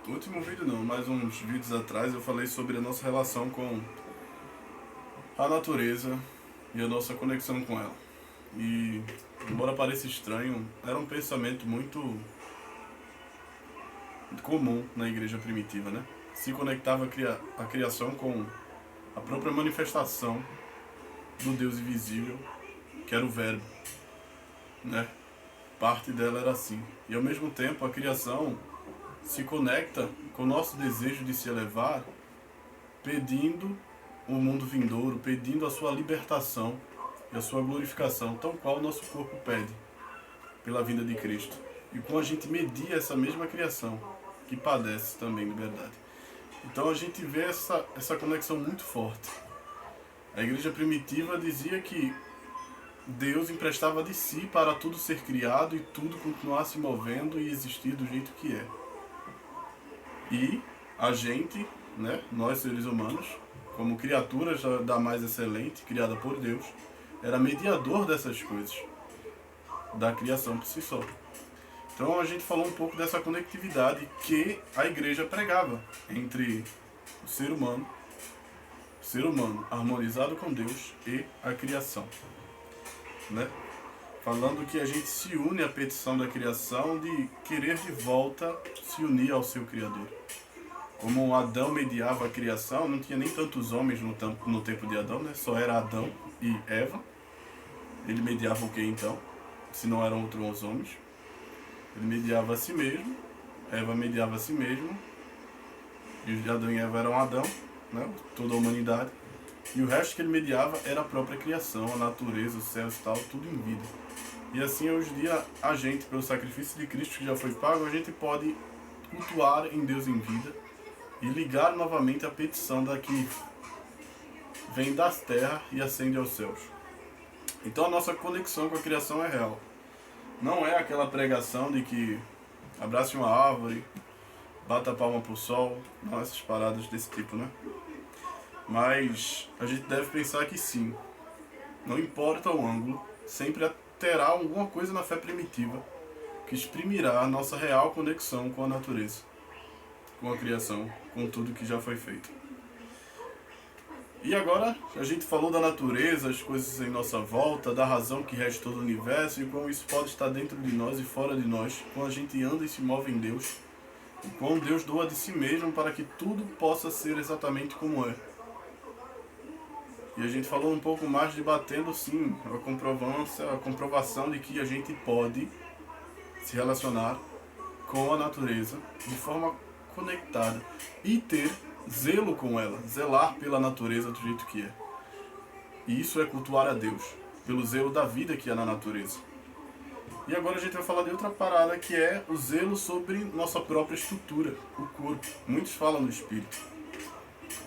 último vídeo não, mas uns vídeos atrás eu falei sobre a nossa relação com a natureza e a nossa conexão com ela. E, embora pareça estranho, era um pensamento muito comum na igreja primitiva, né? Se conectava a criação com a própria manifestação do Deus invisível, que era o Verbo, né? Parte dela era assim. E ao mesmo tempo a criação se conecta com o nosso desejo de se elevar, pedindo o mundo vindouro, pedindo a sua libertação e a sua glorificação, tal qual o nosso corpo pede pela vinda de Cristo. E com a gente medir essa mesma criação, que padece também liberdade. Então a gente vê essa conexão muito forte. A igreja primitiva dizia que Deus emprestava de si para tudo ser criado e tudo continuar se movendo e existir do jeito que é. E a gente, né, nós seres humanos, como criaturas da mais excelente, criada por Deus, era mediador dessas coisas, da criação por si só. Então a gente falou um pouco dessa conectividade que a igreja pregava entre o ser humano harmonizado com Deus e a criação, né? Falando que a gente se une à petição da criação de querer de volta se unir ao seu Criador. Como Adão mediava a criação, não tinha nem tantos homens no tempo de Adão, né? Só era Adão e Eva. Ele mediava o que então? Se não eram outros homens. Ele mediava a si mesmo, Eva mediava a si mesmo, e Adão e Eva eram Adão, né? Toda a humanidade. E o resto que ele mediava era a própria criação, a natureza, os céus e tal, tudo em vida. E assim, hoje em dia, a gente, pelo sacrifício de Cristo que já foi pago, a gente pode cultuar em Deus em vida e ligar novamente a petição da que vem das terras e ascende aos céus. Então a nossa conexão com a criação é real. Não é aquela pregação de que abrace uma árvore, bata a palma pro sol, não essas paradas desse tipo, né? Mas a gente deve pensar que sim, não importa o ângulo, sempre terá alguma coisa na fé primitiva que exprimirá a nossa real conexão com a natureza, com a criação, com tudo que já foi feito. E agora a gente falou da natureza, as coisas em nossa volta, da razão que rege todo o universo e como isso pode estar dentro de nós e fora de nós, quando a gente anda e se move em Deus, e como Deus doa de si mesmo para que tudo possa ser exatamente como é. E a gente falou um pouco mais debatendo sim a comprovação de que a gente pode se relacionar com a natureza de forma conectada e ter zelo com ela, zelar pela natureza do jeito que é. E isso é cultuar a Deus, pelo zelo da vida que há na natureza. E agora a gente vai falar de outra parada que é o zelo sobre nossa própria estrutura, o corpo. Muitos falam do espírito,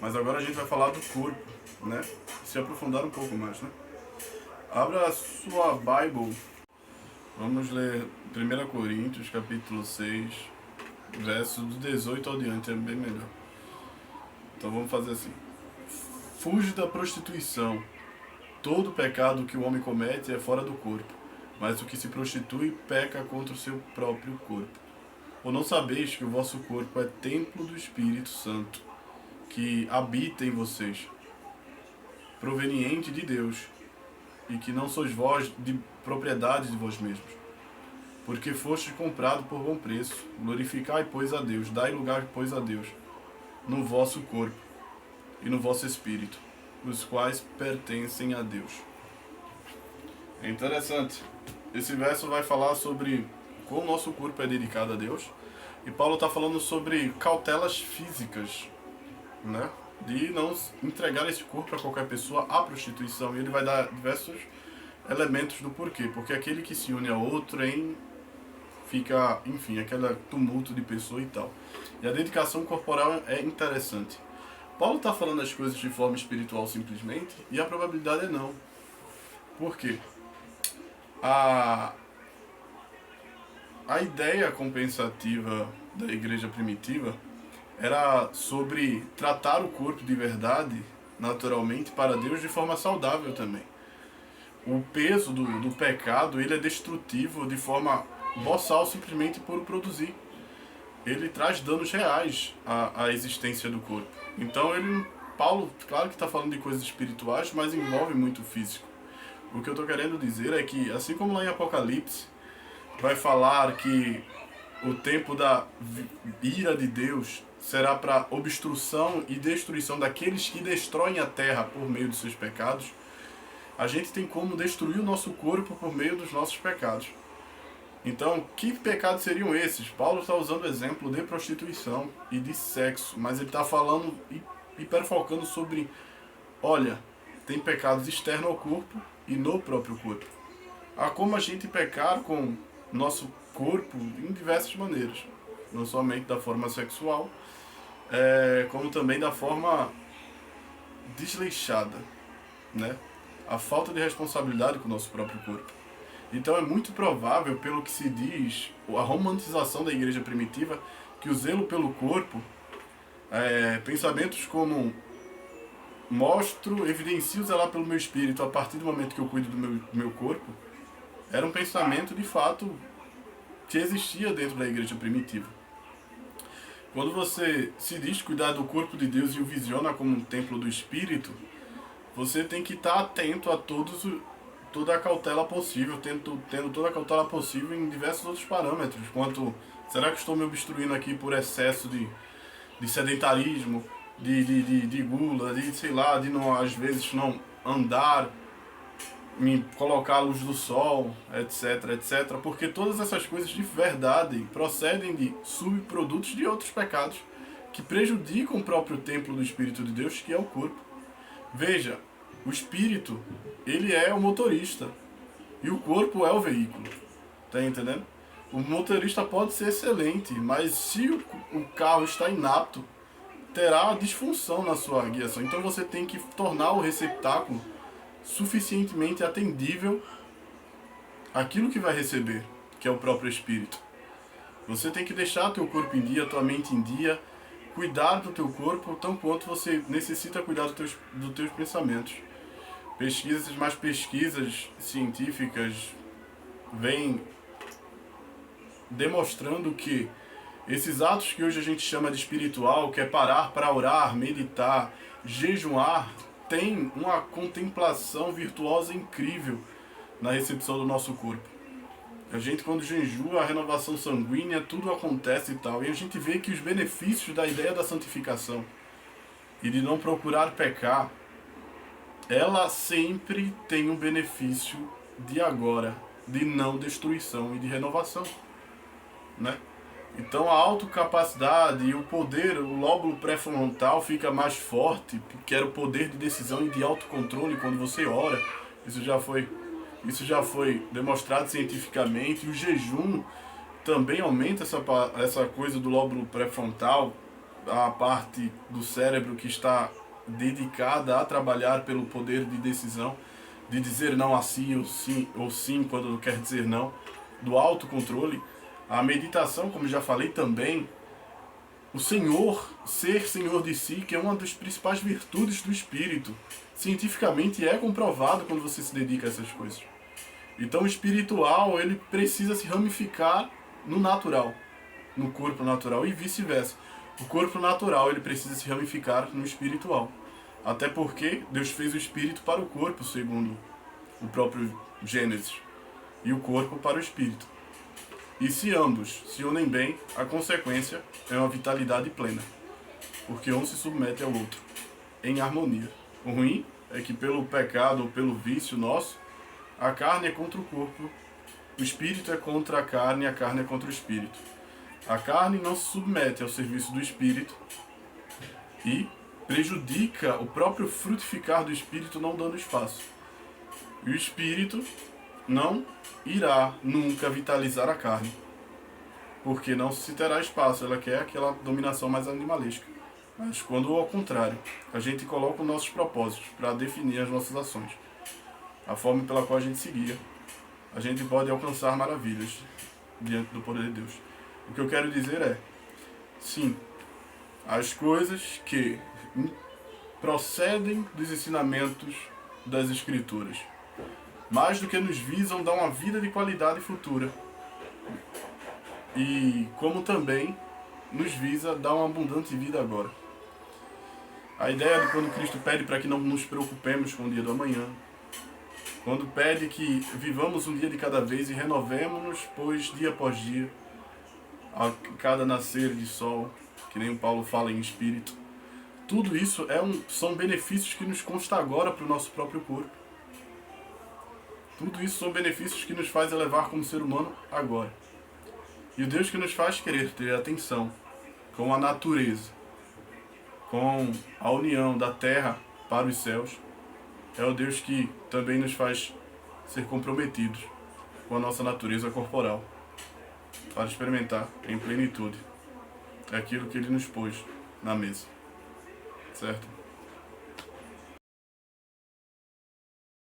mas agora a gente vai falar do corpo, né? Se aprofundar um pouco mais, né? Abra a sua Bible. Vamos ler 1 Coríntios, capítulo 6, verso do 18 ao diante, é bem melhor. Então vamos fazer assim. Fuge da prostituição. Todo pecado que o homem comete é fora do corpo, mas o que se prostitui peca contra o seu próprio corpo. Ou não sabeis que o vosso corpo é templo do Espírito Santo, que habita em vocês, proveniente de Deus, e que não sois vós de propriedade de vós mesmos, porque fostes comprado por bom preço. Glorificai, pois, a Deus, dai lugar, pois, a Deus, no vosso corpo e no vosso espírito, os quais pertencem a Deus. É interessante. Esse verso vai falar sobre como o nosso corpo é dedicado a Deus. E Paulo está falando sobre cautelas físicas, né? De não entregar esse corpo a qualquer pessoa à prostituição. E ele vai dar diversos elementos do porquê. Porque aquele que se une a outro fica, enfim, aquele tumulto de pessoa e tal. E a dedicação corporal é interessante. Paulo está falando as coisas de forma espiritual simplesmente, e a probabilidade é não. Por quê? A ideia compensativa da igreja primitiva era sobre tratar o corpo de verdade, naturalmente, para Deus de forma saudável também. O peso do pecado, ele é destrutivo de forma boçal, simplesmente por produzir. ele traz danos reais à existência do corpo. Então Paulo, claro que está falando de coisas espirituais, mas envolve muito o físico. O que eu estou querendo dizer é que, assim como lá em Apocalipse, vai falar que o tempo da ira de Deus será para obstrução e destruição daqueles que destroem a terra por meio de seus pecados, a gente tem como destruir o nosso corpo por meio dos nossos pecados. Então, que pecados seriam esses? Paulo está usando o exemplo de prostituição e de sexo, mas ele está falando e hiperfocando sobre, olha, tem pecados externos ao corpo e no próprio corpo. Há como a gente pecar com nosso corpo em diversas maneiras, não somente da forma sexual, como também da forma desleixada, né? A falta de responsabilidade com o nosso próprio corpo. Então é muito provável, pelo que se diz, a romantização da igreja primitiva, que o zelo pelo corpo, pensamentos como evidencio zelar pelo meu espírito a partir do momento que eu cuido do meu corpo, era um pensamento de fato que existia dentro da igreja primitiva. Quando você se diz cuidar do corpo de Deus e o visiona como um templo do Espírito, você tem que estar atento a toda a cautela possível, tendo toda a cautela possível em diversos outros parâmetros. Quanto, será que estou me obstruindo aqui por excesso de sedentarismo, de gula, de não, às vezes não andar, me colocar à luz do sol, etc. Porque todas essas coisas de verdade procedem de subprodutos de outros pecados que prejudicam o próprio templo do Espírito de Deus, que é o corpo. Veja, o espírito, ele é o motorista e o corpo é o veículo. Tá entendendo? O motorista pode ser excelente, mas se o carro está inapto, terá disfunção na sua guiação. Então você tem que tornar o receptáculo suficientemente atendível àquilo que vai receber, que é o próprio espírito. Você tem que deixar teu corpo em dia, tua mente em dia, cuidar do teu corpo, tão quanto você necessita cuidar dos teus pensamentos. Pesquisas científicas vêm demonstrando que esses atos que hoje a gente chama de espiritual, que é parar para orar, meditar, jejuar, tem uma contemplação virtuosa incrível na recepção do nosso corpo. A gente, quando jejua, a renovação sanguínea, tudo acontece e tal. E a gente vê que os benefícios da ideia da santificação e de não procurar pecar, ela sempre tem um benefício de agora, de não destruição e de renovação, né? Então a autocapacidade e o poder, o lóbulo pré-frontal fica mais forte, que era o poder de decisão e de autocontrole quando você ora. Isso já foi demonstrado cientificamente. E o jejum também aumenta essa coisa do lóbulo pré-frontal, a parte do cérebro que está dedicada a trabalhar pelo poder de decisão, de dizer não a si ou sim quando quer dizer não, do autocontrole. A meditação, como já falei também, o ser senhor de si, que é uma das principais virtudes do espírito, cientificamente é comprovado quando você se dedica a essas coisas. Então o espiritual, ele precisa se ramificar no natural, no corpo natural e vice-versa. O corpo natural, ele precisa se ramificar no espiritual. Até porque Deus fez o espírito para o corpo, segundo o próprio Gênesis, e o corpo para o espírito. E se ambos se unem bem, a consequência é uma vitalidade plena, porque um se submete ao outro, em harmonia. O ruim é que pelo pecado ou pelo vício nosso, a carne é contra o corpo, o espírito é contra a carne é contra o espírito. A carne não se submete ao serviço do espírito e prejudica o próprio frutificar do espírito, não dando espaço. E o espírito não irá nunca vitalizar a carne, porque não se terá espaço. Ela quer aquela dominação mais animalesca. Mas quando ao contrário, a gente coloca os nossos propósitos para definir as nossas ações, a forma pela qual a gente seguia, a gente pode alcançar maravilhas diante do poder de Deus. O que eu quero dizer é, sim, as coisas que procedem dos ensinamentos das Escrituras, mais do que nos visam dar uma vida de qualidade futura. E como também nos visa dar uma abundante vida agora. A ideia de quando Cristo pede para que não nos preocupemos com o dia do amanhã, quando pede que vivamos um dia de cada vez e renovemos-nos, pois dia após dia, a cada nascer de sol, que nem o Paulo fala em espírito, tudo isso são benefícios que nos constam agora para o nosso próprio corpo. Tudo isso são benefícios que nos faz elevar como ser humano agora. E o Deus que nos faz querer ter atenção com a natureza, com a união da terra para os céus, é o Deus que também nos faz ser comprometidos com a nossa natureza corporal, para experimentar em plenitude aquilo que Ele nos pôs na mesa. Certo?